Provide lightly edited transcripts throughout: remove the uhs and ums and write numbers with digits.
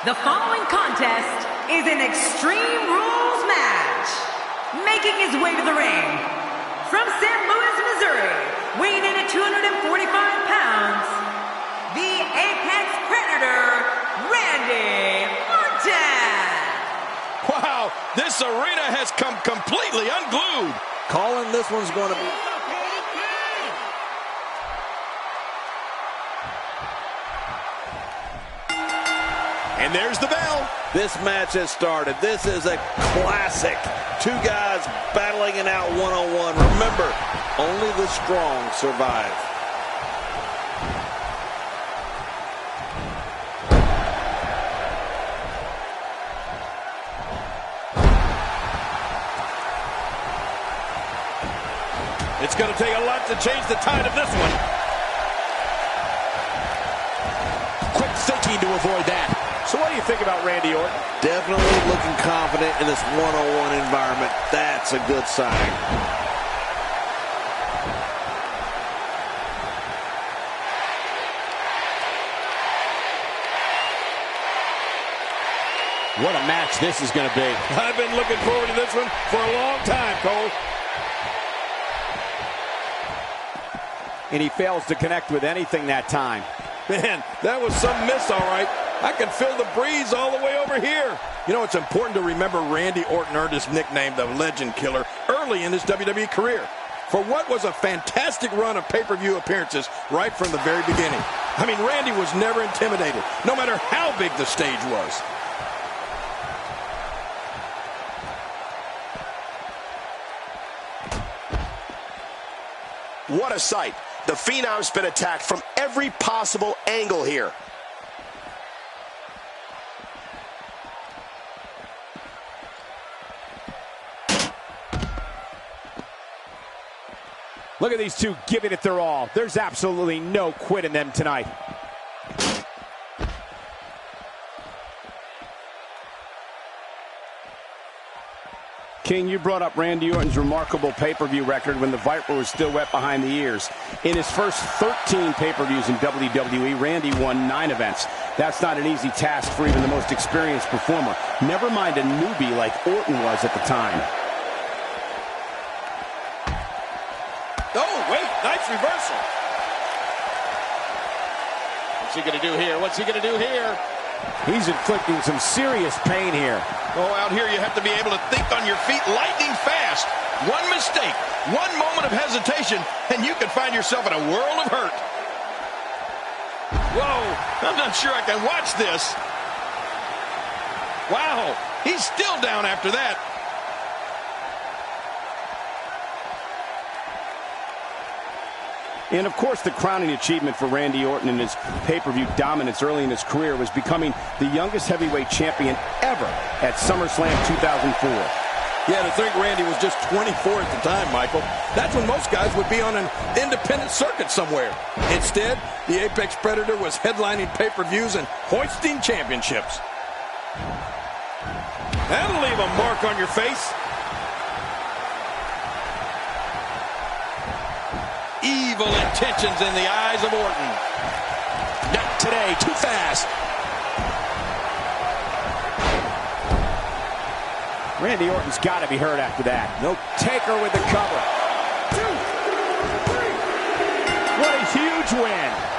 The following contest is an Extreme Rules match. Making his way to the ring, from St. Louis, Missouri, weighing in at 245 pounds, the Apex Predator, Randy Orton. Wow, this arena has come completely unglued. Calling this one's going to be... And there's the bell. This match has started. This is a classic. Two guys battling it out one-on-one. Remember, only the strong survive. It's going to take a lot to change the tide of this one. Quick thinking to avoid that. So what do you think about Randy Orton? Definitely looking confident in this one-on-one environment. That's a good sign. What a match this is going to be. I've been looking forward to this one for a long time, Cole. And he fails to connect with anything that time. Man, that was some miss, all right. I can feel the breeze all the way over here. You know, it's important to remember Randy Orton earned his nickname, the Legend Killer, early in his WWE career for what was a fantastic run of pay-per-view appearances right from the very beginning. I mean, Randy was never intimidated, no matter how big the stage was. What a sight. The Phenom's been attacked from every possible angle here. Look at these two giving it their all. There's absolutely no quit in them tonight. King, you brought up Randy Orton's remarkable pay-per-view record when the Viper was still wet behind the ears. In his first 13 pay-per-views in WWE, Randy won 9 events. That's not an easy task for even the most experienced performer. Never mind a newbie like Orton was at the time. Oh, wait, nice reversal. What's he going to do here? What's he going to do here? He's inflicting some serious pain here. Oh, out here you have to be able to think on your feet lightning fast. One mistake, one moment of hesitation, and you can find yourself in a world of hurt. Whoa, I'm not sure I can watch this. Wow, he's still down after that. And, of course, the crowning achievement for Randy Orton in his pay-per-view dominance early in his career was becoming the youngest heavyweight champion ever at SummerSlam 2004. Yeah, to think Randy was just 24 at the time, Michael. That's when most guys would be on an independent circuit somewhere. Instead, the Apex Predator was headlining pay-per-views and hoisting championships. That'll leave a mark on your face. Evil intentions in the eyes of Orton. Not today, too fast. Randy Orton's got to be hurt after that. No taker with the cover. 2, 3. What a huge win.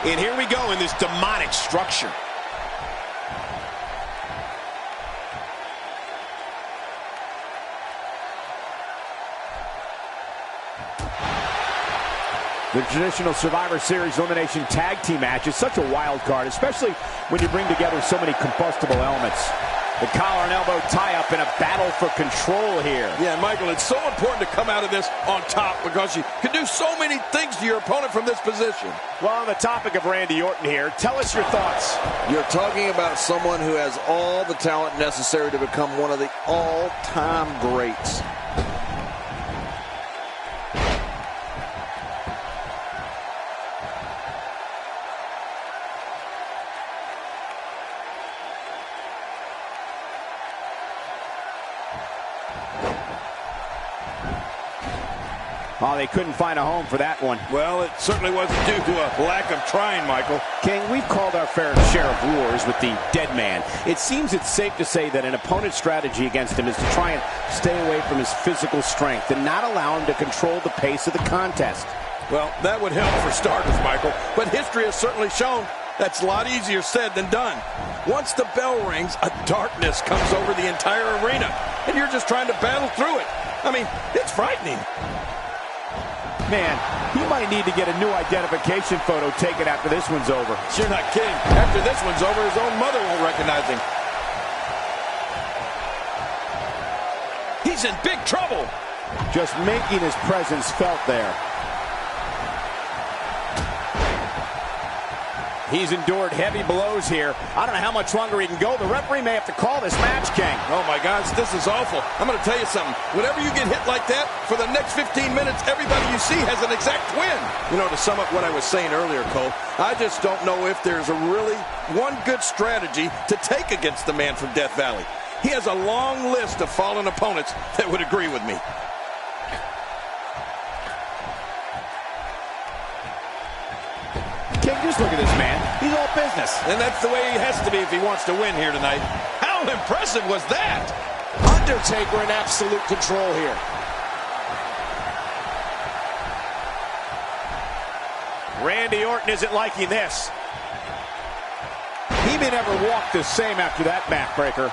And here we go in this demonic structure. The traditional Survivor Series Elimination Tag Team match is such a wild card, especially when you bring together so many combustible elements. The collar and elbow tie-up in a battle for control here. Yeah, Michael, it's so important to come out of this on top because you can do so many things to your opponent from this position. Well, on the topic of Randy Orton here, tell us your thoughts. You're talking about someone who has all the talent necessary to become one of the all-time greats. Oh, they couldn't find a home for that one. Well, it certainly wasn't due to a lack of trying, Michael. King, we've called our fair share of wars with the dead man. It seems it's safe to say that an opponent's strategy against him is to try and stay away from his physical strength and not allow him to control the pace of the contest. Well, that would help for starters, Michael. But history has certainly shown that's a lot easier said than done. Once the bell rings, a darkness comes over the entire arena, and you're just trying to battle through it. I mean, it's frightening. Man, he might need to get a new identification photo taken after this one's over. You're not kidding. After this one's over, his own mother won't recognize him. He's in big trouble. Just making his presence felt there. He's endured heavy blows here. I don't know how much longer he can go. The referee may have to call this match, King. Oh, my gosh, this is awful. I'm going to tell you something. Whenever you get hit like that, for the next 15 minutes, everybody you see has an exact win. You know, to sum up what I was saying earlier, Cole, I just don't know if there's a really one good strategy to take against the man from Death Valley. He has a long list of fallen opponents that would agree with me. King, just look at this man. He's all business. And that's the way he has to be if he wants to win here tonight. How impressive was that? Undertaker in absolute control here. Randy Orton isn't liking this. He may never walk the same after that backbreaker.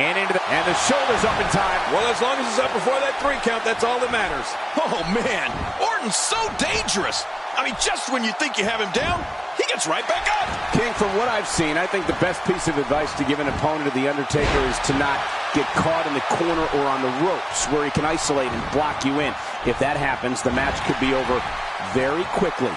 And the shoulders up in time. Well, as long as it's up before that 3 count, that's all that matters. Oh, man. Orton's so dangerous. I mean, just when you think you have him down, he gets right back up. King, from what I've seen, I think the best piece of advice to give an opponent of The Undertaker is to not get caught in the corner or on the ropes where he can isolate and block you in. If that happens, the match could be over very quickly.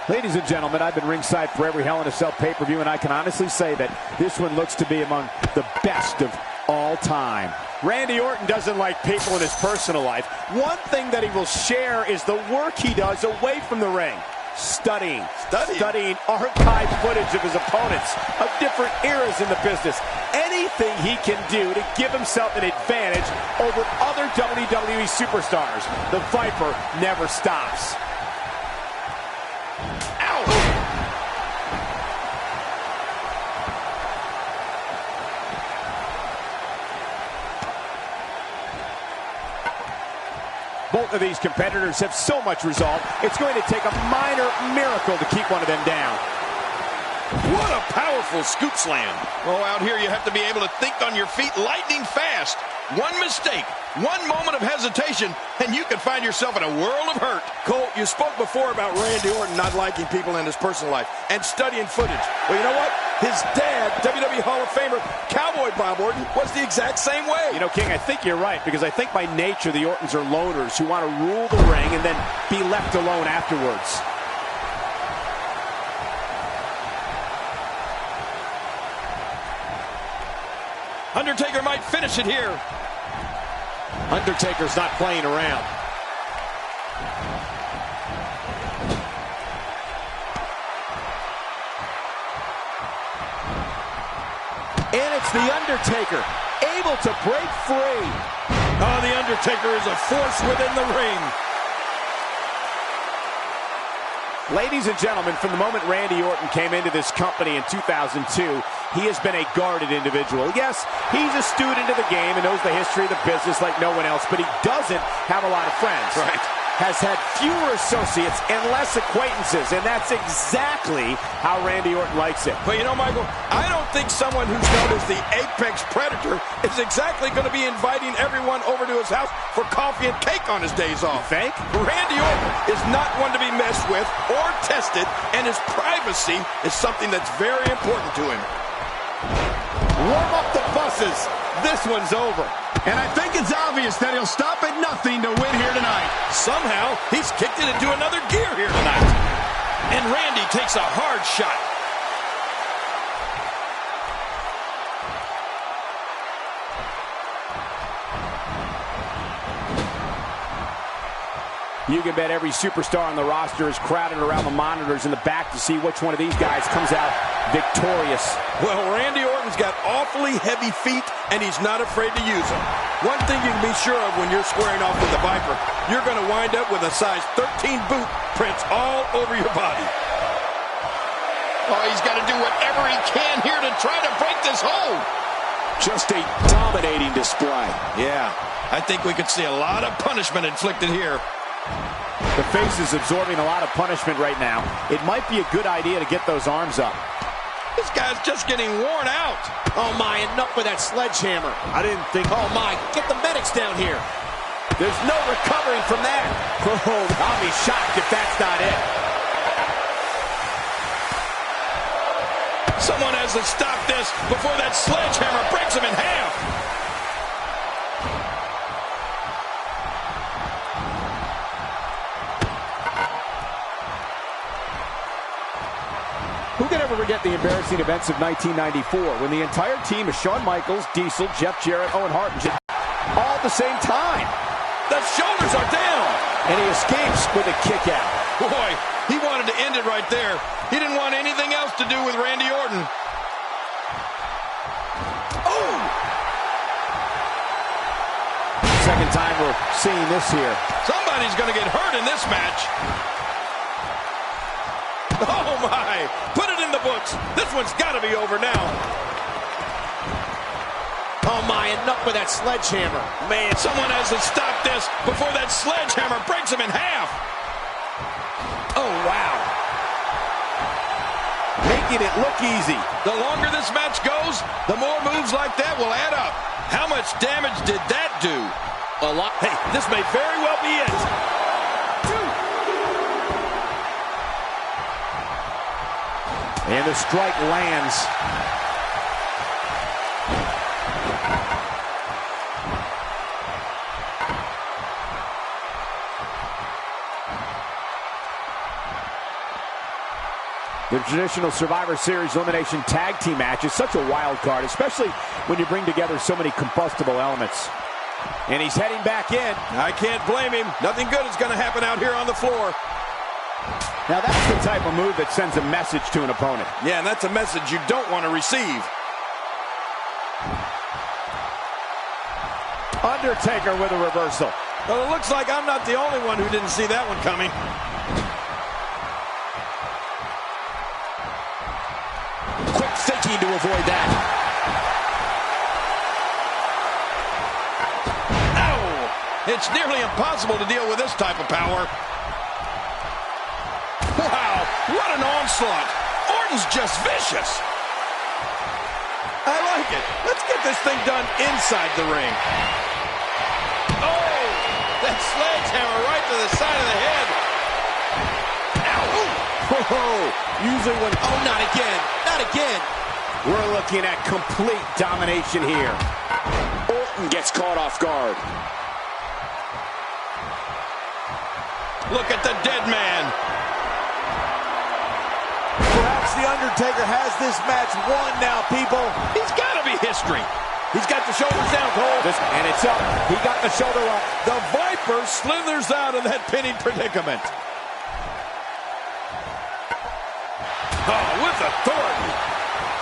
Ladies and gentlemen, I've been ringside for every Hell in a Cell pay-per-view, and I can honestly say that this one looks to be among the best of all time. Randy Orton doesn't like people in his personal life. One thing that he will share is the work he does away from the ring. Studying archive footage of his opponents of different eras in the business. Anything he can do to give himself an advantage over other WWE superstars. The Viper never stops. Both of these competitors have so much resolve, it's going to take a minor miracle to keep one of them down. What a powerful scoop slam. Oh, out here you have to be able to think on your feet lightning fast. One mistake, one moment of hesitation, and you can find yourself in a world of hurt. Cole, you spoke before about Randy Orton not liking people in his personal life and studying footage. Well, you know what? His dad, WWE Hall of Famer Cowboy Bob Orton, was the exact same way. You know, King, I think you're right, because I think by nature the Ortons are loners who want to rule the ring and then be left alone afterwards. Undertaker might finish it here. Undertaker's not playing around. And it's the Undertaker, able to break free. Oh, the Undertaker is a force within the ring. Ladies and gentlemen, from the moment Randy Orton came into this company in 2002, he has been a guarded individual. Yes, he's a student of the game and knows the history of the business like no one else, but he doesn't have a lot of friends. Right. Has had fewer associates and less acquaintances, and that's exactly how Randy Orton likes it. But you know, Michael, I don't think someone who's known as the Apex Predator is exactly going to be inviting everyone over to his house for coffee and cake on his days off. You think? Randy Orton is not one to be messed with or tested, and his privacy is something that's very important to him. Warm up the buses. This one's over. And I think it's obvious that he'll stop at nothing to win here tonight. Somehow, he's kicked it into another gear here tonight. And Randy takes a hard shot. You can bet every superstar on the roster is crowded around the monitors in the back to see which one of these guys comes out victorious. Well, Randy Orton's got awfully heavy feet, and he's not afraid to use them. One thing you can be sure of when you're squaring off with the Viper, you're going to wind up with a size 13 boot prints all over your body. Oh, he's got to do whatever he can here to try to break this hold. Just a dominating display. Yeah, I think we could see a lot of punishment inflicted here. The face is absorbing a lot of punishment right now. It might be a good idea to get those arms up. This guy's just getting worn out. Oh my, enough with that sledgehammer. I didn't think, oh my, get the medics down here. There's no recovering from that. Oh, I'll be shocked if that's not it. Someone has to stop this before that sledgehammer breaks him in half. Who can ever forget the embarrassing events of 1994 when the entire team of Shawn Michaels, Diesel, Jeff Jarrett, Owen Hart, and all at the same time? The shoulders are down. And he escapes with a kick out. Boy, he wanted to end it right there. He didn't want anything else to do with Randy Orton. Oh! Second time we're seeing this here. Somebody's going to get hurt in this match. Oh, my. Put it in the books. This one's got to be over now. Oh, my. Enough with that sledgehammer. Man, someone has to stop this before that sledgehammer breaks him in half. Oh, wow. Making it look easy. The longer this match goes, the more moves like that will add up. How much damage did that do? A lot. Hey, this may very well be it. And the strike lands. The traditional Survivor Series elimination tag team match is such a wild card, especially when you bring together so many combustible elements. And he's heading back in. I can't blame him. Nothing good is going to happen out here on the floor. Now that's the type of move that sends a message to an opponent. Yeah, and that's a message you don't want to receive. Undertaker with a reversal. Well, it looks like I'm not the only one who didn't see that one coming. Quick thinking to avoid that. Ow! It's nearly impossible to deal with this type of power. Wow, what an onslaught. Orton's just vicious. I like it. Let's get this thing done inside the ring. Oh, that sledgehammer right to the side of the head. Ow! Oh, usually when, oh, not again, not again. We're looking at complete domination here. Orton gets caught off guard. Look at the dead man. Perhaps The Undertaker has this match won now, people. He's got to be history. He's got the shoulders down, Cole. And it's up. He got the shoulder up. The Viper slithers out of that pinning predicament. Oh, with authority.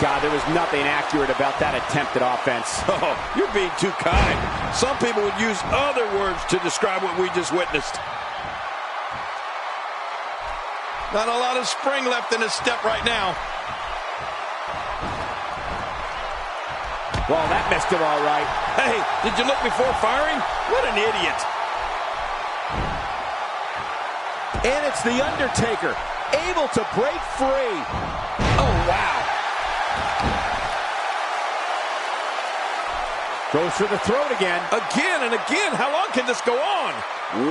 God, there was nothing accurate about that attempted offense. Oh, you're being too kind. Some people would use other words to describe what we just witnessed. Not a lot of spring left in his step right now. Well, that missed him all right. Hey, did you look before firing? What an idiot. And it's the Undertaker, able to break free. Oh, wow. Goes for the throat again. Again and again. How long can this go on?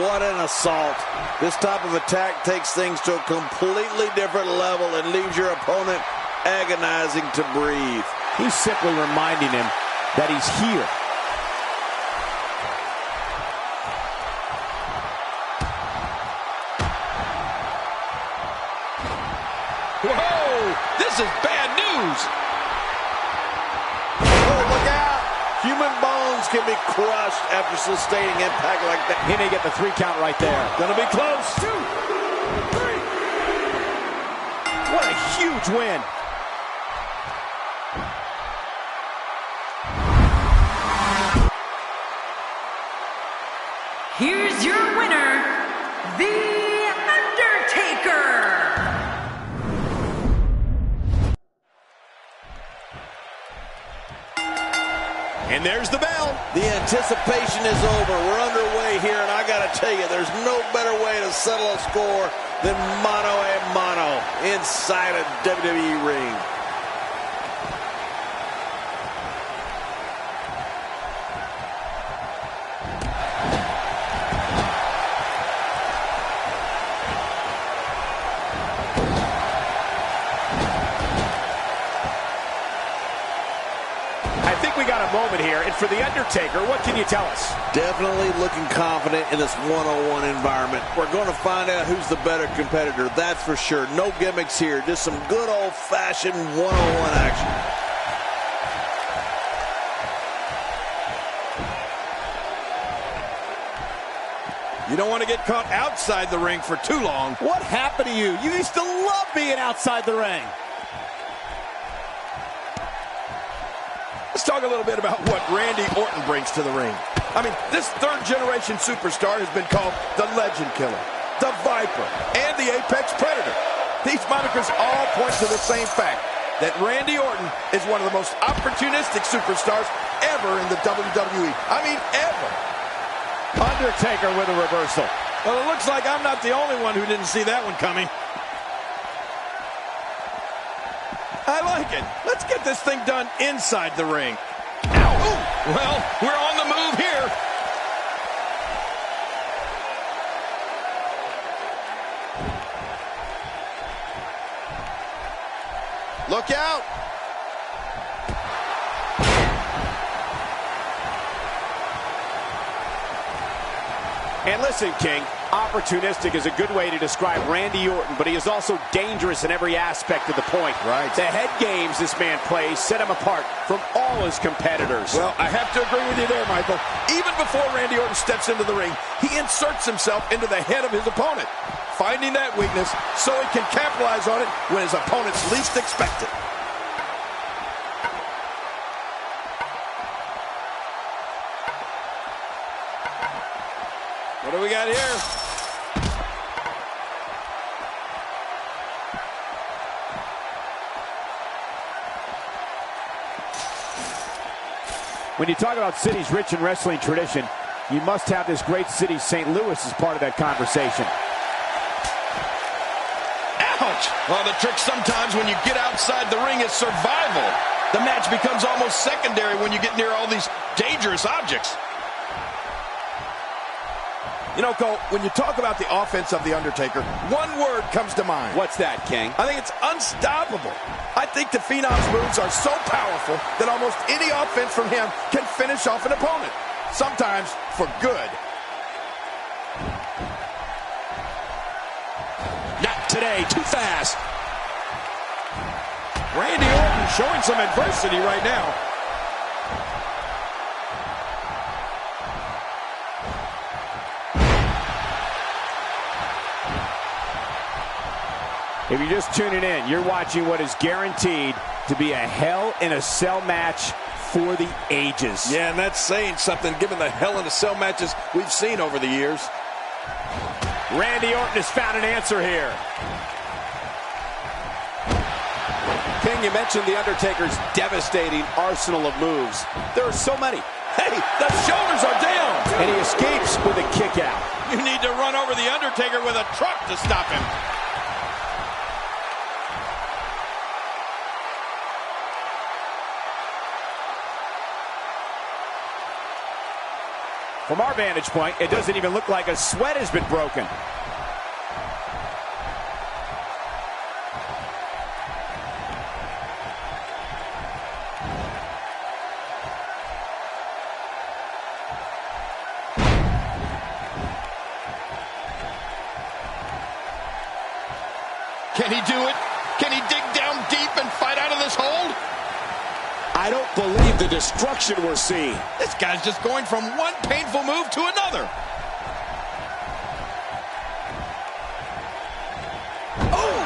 What an assault. This type of attack takes things to a completely different level and leaves your opponent agonizing to breathe. He's simply reminding him that he's here. Whoa! This is bad news! Oh, look out! Human bones can be crushed after sustaining impact like that. He may get the 3 count right there. Gonna be close. 2, 3. What a huge win. Here's your winner, The Undertaker. And there's the bell. The anticipation is over. We're underway here, and I got to tell you, there's no better way to settle a score than mano a mano inside a WWE ring. Moment here, and for The Undertaker, what can you tell us? Definitely looking confident in this one-on-one environment. We're going to find out who's the better competitor, that's for sure. No gimmicks here, just some good old-fashioned one-on-one action. You don't want to get caught outside the ring for too long. What happened to you? You used to love being outside the ring. Let's talk a little bit about what Randy Orton brings to the ring. I mean, this third-generation superstar has been called the Legend Killer, the Viper, and the Apex Predator. These monikers all point to the same fact, that Randy Orton is one of the most opportunistic superstars ever in the WWE. I mean, ever. Undertaker with a reversal. Well, it looks like I'm not the only one who didn't see that one coming. I like it. Let's get this thing done inside the ring. Ow! Ooh. Well, we're on the move here. Look out! And listen, King, opportunistic is a good way to describe Randy Orton, but he is also dangerous in every aspect of the point. Right. The head games this man plays set him apart from all his competitors. Well, I have to agree with you there, Michael. Even before Randy Orton steps into the ring, he inserts himself into the head of his opponent, finding that weakness so he can capitalize on it when his opponents least expect it. What do we got here? When you talk about cities rich in wrestling tradition, you must have this great city, St. Louis, as part of that conversation. Ouch! Well, the trick sometimes when you get outside the ring is survival. The match becomes almost secondary when you get near all these dangerous objects. You know, Cole, when you talk about the offense of The Undertaker, one word comes to mind. What's that, King? I think it's unstoppable. I think the Phenom's moves are so powerful that almost any offense from him can finish off an opponent, sometimes for good. Not today, too fast. Randy Orton showing some adversity right now. If you're just tuning in, you're watching what is guaranteed to be a Hell in a Cell match for the ages. Yeah, and that's saying something given the Hell in a Cell matches we've seen over the years. Randy Orton has found an answer here. King, you mentioned The Undertaker's devastating arsenal of moves. There are so many. Hey, the shoulders are down. And he escapes with a kick out. You need to run over The Undertaker with a truck to stop him. From our vantage point, it doesn't even look like a sweat has been broken. Can he do it? Can he dig down deep and fight out of this hold? I don't believe the destruction we're seeing. This guy's just going from one painful move to another. Oh!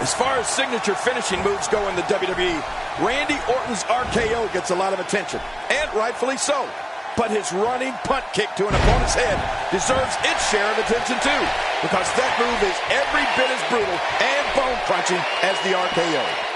As far as signature finishing moves go in the WWE, Randy Orton's RKO gets a lot of attention, and rightfully so. But his running punt kick to an opponent's head deserves its share of attention too, because that move is every bit as brutal and bone-crunching as the RKO.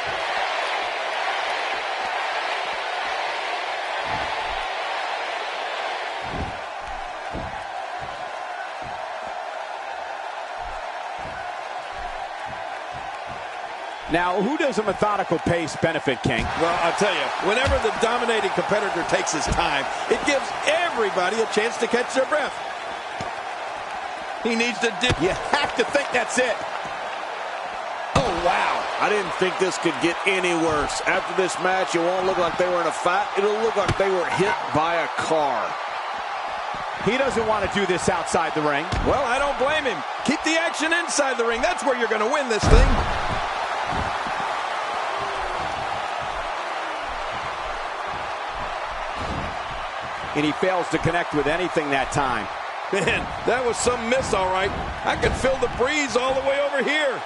Now, who does a methodical pace benefit, King? Well, I'll tell you, whenever the dominating competitor takes his time, it gives everybody a chance to catch their breath. He needs to dip. You have to think that's it. Oh, wow. I didn't think this could get any worse. After this match, it won't look like they were in a fight. It'll look like they were hit by a car. He doesn't want to do this outside the ring. Well, I don't blame him. Keep the action inside the ring. That's where you're going to win this thing. And he fails to connect with anything that time. Man, that was some miss, all right. I can feel the breeze all the way over here.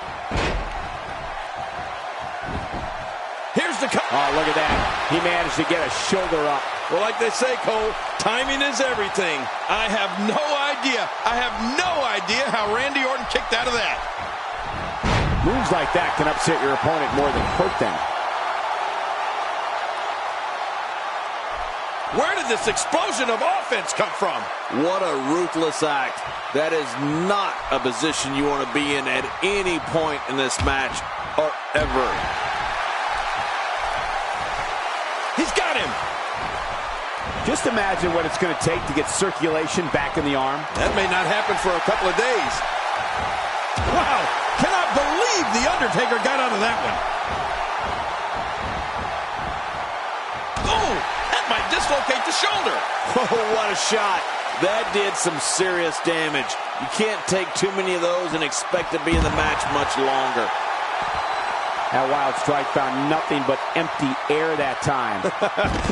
Here's the cut. Oh, look at that. He managed to get a shoulder up. Well, like they say, Cole, timing is everything. I have no idea how Randy Orton kicked out of that. Moves like that can upset your opponent more than hurt them. Where did this explosion of offense come from? What a ruthless act. That is not a position you want to be in at any point in this match or ever. He's got him. Just imagine what it's going to take to get circulation back in the arm. That may not happen for a couple of days. Wow, cannot believe The Undertaker got out of that one. Oh! Might dislocate the shoulder. Oh, what a shot. That did some serious damage. You can't take too many of those and expect to be in the match much longer. That wild strike found nothing but empty air that time.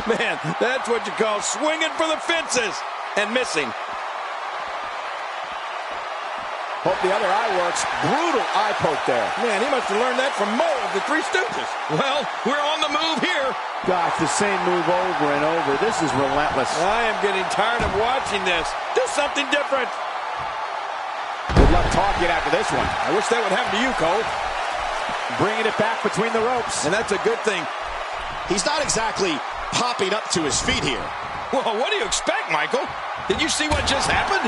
Man, that's what you call swinging for the fences and missing. Hope the other eye works. Brutal eye poke there. Man, he must have learned that from Mo of the Three Stooges. Well, we're on the move here. Gosh, the same move over and over. This is relentless. I am getting tired of watching this. Do something different. Good luck talking after this one. I wish that would happen to you, Cole. Bringing it back between the ropes. And that's a good thing. He's not exactly popping up to his feet here. Well, what do you expect, Michael? Did you see what just happened?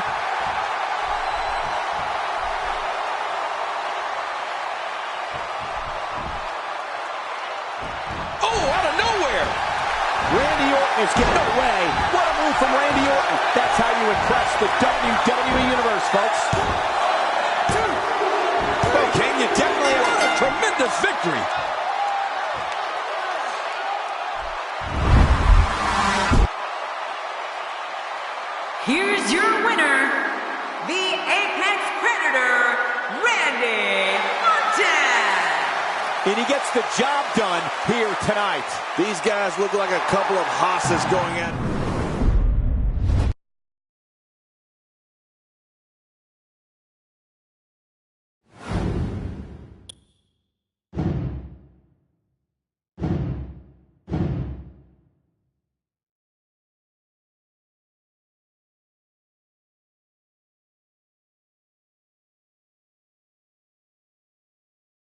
Randy Orton is getting away. What a move from Randy Orton. That's how you impress the WWE Universe, folks. Okay, you definitely have a tremendous victory. Here's your winner, the Apex Predator, Randy Orton. And he gets the job done here tonight. These guys look like a couple of hosses going at